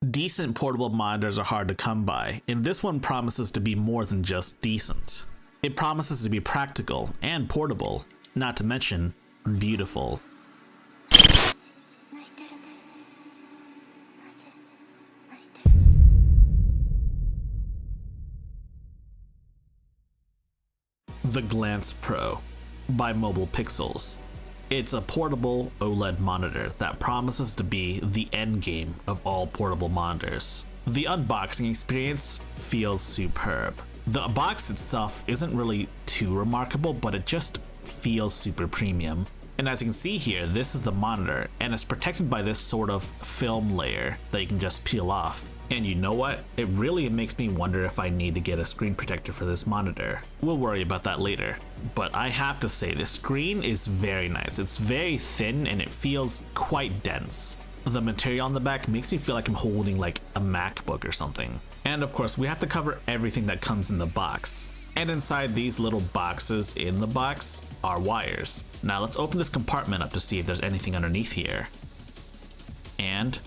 Decent portable monitors are hard to come by, and this one promises to be more than just decent. It promises to be practical and portable, not to mention beautiful. The Glance Pro by Mobile Pixels. It's a portable OLED monitor that promises to be the end game of all portable monitors. The unboxing experience feels superb. The box itself isn't really too remarkable, but it just feels super premium. And as you can see here, this is the monitor, and it's protected by this sort of film layer that you can just peel off. And you know what? It really makes me wonder if I need to get a screen protector for this monitor. We'll worry about that later. But I have to say, the screen is very nice. It's very thin and it feels quite dense. The material on the back makes me feel like I'm holding like a MacBook or something. And of course, we have to cover everything that comes in the box. And inside these little boxes in the box are wires. Now let's open this compartment up to see if there's anything underneath here. And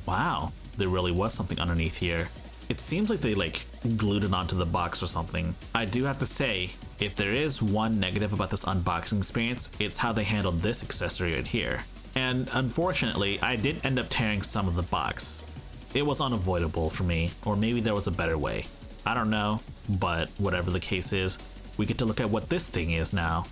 wow. There really was something underneath here. It seems like they like glued it onto the box or something. I do have to say, if there is one negative about this unboxing experience, it's how they handled this accessory right here. And unfortunately, I did end up tearing some of the box. It was unavoidable for me, or maybe there was a better way. I don't know, but whatever the case is, we get to look at what this thing is now.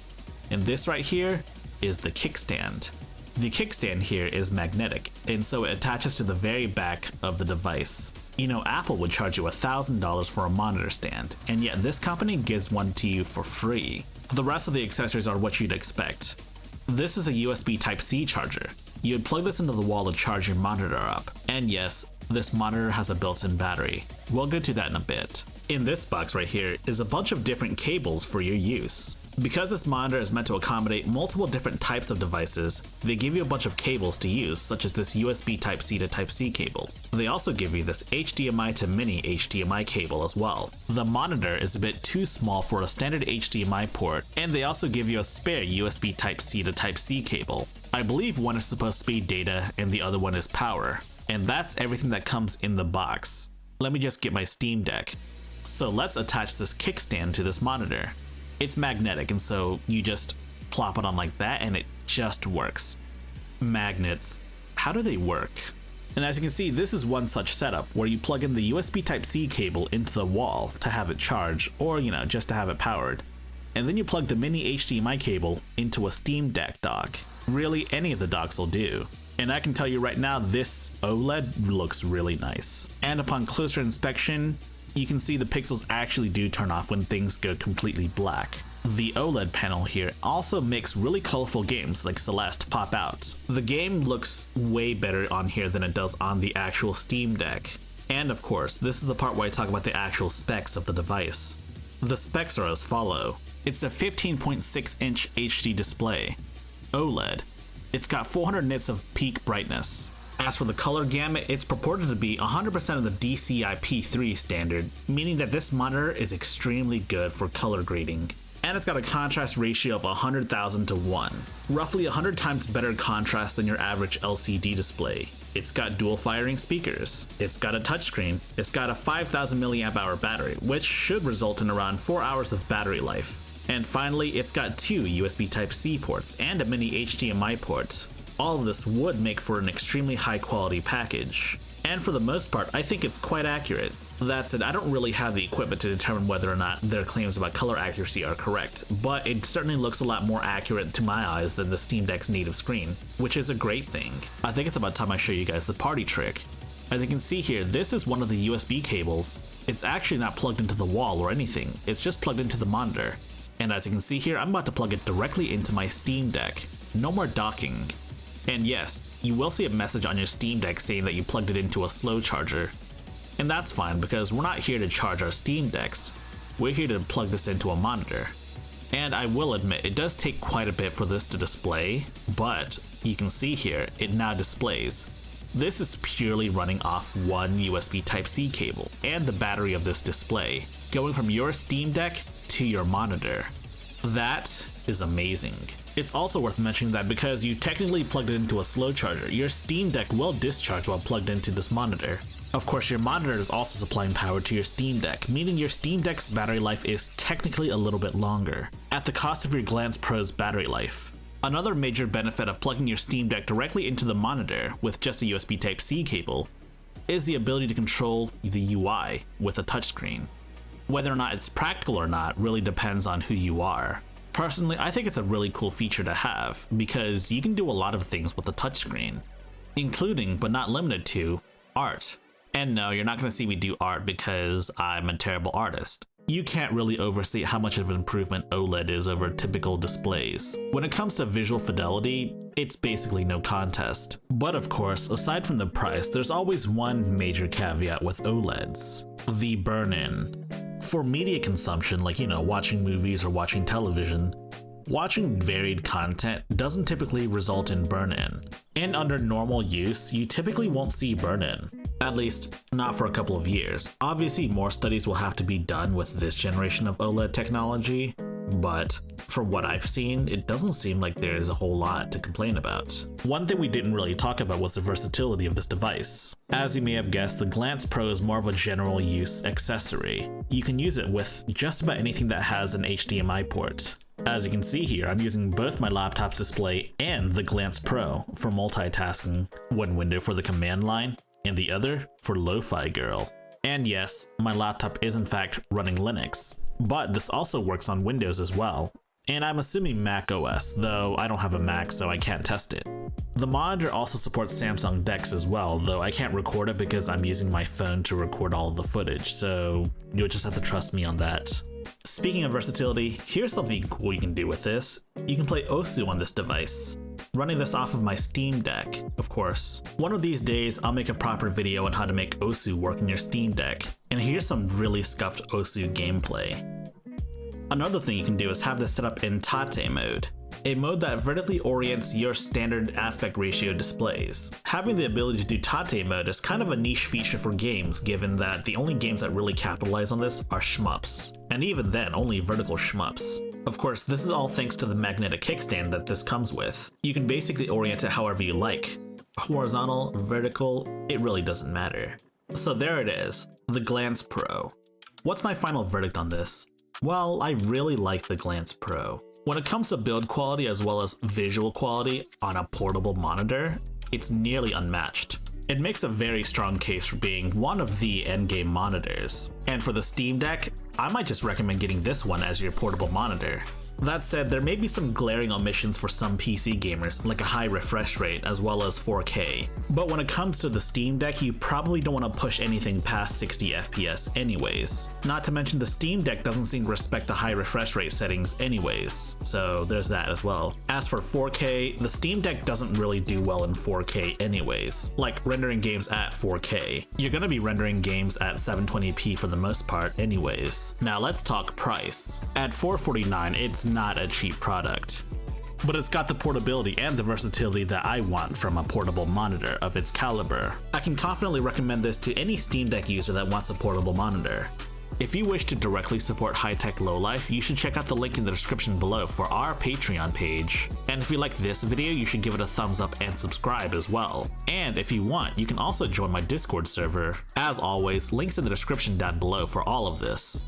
And this right here is the kickstand. The kickstand here is magnetic, and so it attaches to the very back of the device. You know, Apple would charge you $1,000 for a monitor stand, and yet this company gives one to you for free. The rest of the accessories are what you'd expect. This is a USB Type-C charger. You'd plug this into the wall to charge your monitor up. And yes, this monitor has a built-in battery. We'll get to that in a bit. In this box right here is a bunch of different cables for your use. Because this monitor is meant to accommodate multiple different types of devices, they give you a bunch of cables to use, such as this USB Type-C to Type-C cable. They also give you this HDMI to mini HDMI cable as well. The monitor is a bit too small for a standard HDMI port, and they also give you a spare USB Type-C to Type-C cable. I believe one is supposed to be data and the other one is power. And that's everything that comes in the box. Let me just get my Steam Deck. So let's attach this kickstand to this monitor. It's magnetic, and so you just plop it on like that and it just works. Magnets, how do they work? And as you can see, this is one such setup where you plug in the USB Type-C cable into the wall to have it charge, or you know, just to have it powered. And then you plug the mini HDMI cable into a Steam Deck dock. Really, any of the docks will do. And I can tell you right now, this OLED looks really nice. And upon closer inspection, you can see the pixels actually do turn off when things go completely black. The OLED panel here also makes really colorful games like Celeste pop out. The game looks way better on here than it does on the actual Steam Deck. And of course, this is the part where I talk about the actual specs of the device. The specs are as follow. It's a 15.6-inch HD display. OLED. It's got 400 nits of peak brightness. As for the color gamut, it's purported to be 100% of the DCI-P3 standard, meaning that this monitor is extremely good for color grading. And it's got a contrast ratio of 100,000 to 1, roughly 100 times better contrast than your average LCD display. It's got dual firing speakers, it's got a touchscreen, it's got a 5,000 mAh battery, which should result in around 4 hours of battery life. And finally, it's got 2 USB Type-C ports and a mini HDMI port. All of this would make for an extremely high quality package. And for the most part, I think it's quite accurate. That said, I don't really have the equipment to determine whether or not their claims about color accuracy are correct, but it certainly looks a lot more accurate to my eyes than the Steam Deck's native screen, which is a great thing. I think it's about time I show you guys the party trick. As you can see here, this is one of the USB cables. It's actually not plugged into the wall or anything, it's just plugged into the monitor. And as you can see here, I'm about to plug it directly into my Steam Deck. No more docking. And yes, you will see a message on your Steam Deck saying that you plugged it into a slow charger. And that's fine, because we're not here to charge our Steam Decks. We're here to plug this into a monitor. And I will admit, it does take quite a bit for this to display, but you can see here, it now displays. This is purely running off one USB Type-C cable and the battery of this display, going from your Steam Deck to your monitor. That is amazing. It's also worth mentioning that because you technically plugged it into a slow charger, your Steam Deck will discharge while plugged into this monitor. Of course, your monitor is also supplying power to your Steam Deck, meaning your Steam Deck's battery life is technically a little bit longer, at the cost of your Glance Pro's battery life. Another major benefit of plugging your Steam Deck directly into the monitor with just a USB Type-C cable is the ability to control the UI with a touchscreen. Whether or not it's practical or not really depends on who you are. Personally, I think it's a really cool feature to have because you can do a lot of things with a touchscreen, including but not limited to art. And no, you're not going to see me do art because I'm a terrible artist. You can't really overstate how much of an improvement OLED is over typical displays. When it comes to visual fidelity, it's basically no contest. But of course, aside from the price, there's always one major caveat with OLEDs: the burn-in. For media consumption, like, watching movies or watching television, watching varied content doesn't typically result in burn-in. And under normal use, you typically won't see burn-in. At least, not for a couple of years. Obviously, more studies will have to be done with this generation of OLED technology, but from what I've seen, it doesn't seem like there's a whole lot to complain about. One thing we didn't really talk about was the versatility of this device. As you may have guessed, the Glance Pro is more of a general use accessory. You can use it with just about anything that has an HDMI port. As you can see here, I'm using both my laptop's display and the Glance Pro for multitasking, one window for the command line, and the other for Lo-Fi Girl. And yes, my laptop is in fact running Linux, but this also works on Windows as well. And I'm assuming Mac OS, though I don't have a Mac so I can't test it. The monitor also supports Samsung DeX as well, though I can't record it because I'm using my phone to record all of the footage, so you'll just have to trust me on that. Speaking of versatility, here's something cool you can do with this. You can play OSU on this device. Running this off of my Steam Deck, of course. One of these days, I'll make a proper video on how to make OSU work in your Steam Deck, and here's some really scuffed OSU gameplay. Another thing you can do is have this set up in Tate mode, a mode that vertically orients your standard aspect ratio displays. Having the ability to do Tate mode is kind of a niche feature for games, given that the only games that really capitalize on this are shmups, and even then, only vertical shmups. Of course, this is all thanks to the magnetic kickstand that this comes with. You can basically orient it however you like. Horizontal, vertical, it really doesn't matter. So there it is, the Glance Pro. What's my final verdict on this? Well, I really like the Glance Pro. When it comes to build quality as well as visual quality on a portable monitor, it's nearly unmatched. It makes a very strong case for being one of the endgame monitors. And for the Steam Deck, I might just recommend getting this one as your portable monitor. That said, there may be some glaring omissions for some PC gamers, like a high refresh rate as well as 4K. But when it comes to the Steam Deck, you probably don't want to push anything past 60 FPS anyways. Not to mention the Steam Deck doesn't seem to respect the high refresh rate settings anyways, so there's that as well. As for 4K, the Steam Deck doesn't really do well in 4K anyways, like rendering games at 4K. You're gonna be rendering games at 720p for the most part anyways. Now let's talk price. At $449, it's not a cheap product, but it's got the portability and the versatility that I want from a portable monitor of its caliber. I can confidently recommend this to any Steam Deck user that wants a portable monitor. If you wish to directly support high-tech lowlife, you should check out the link in the description below for our Patreon page. And if you like this video, you should give it a thumbs up and subscribe as well. And if you want, you can also join my Discord server. As always, links in the description down below for all of this.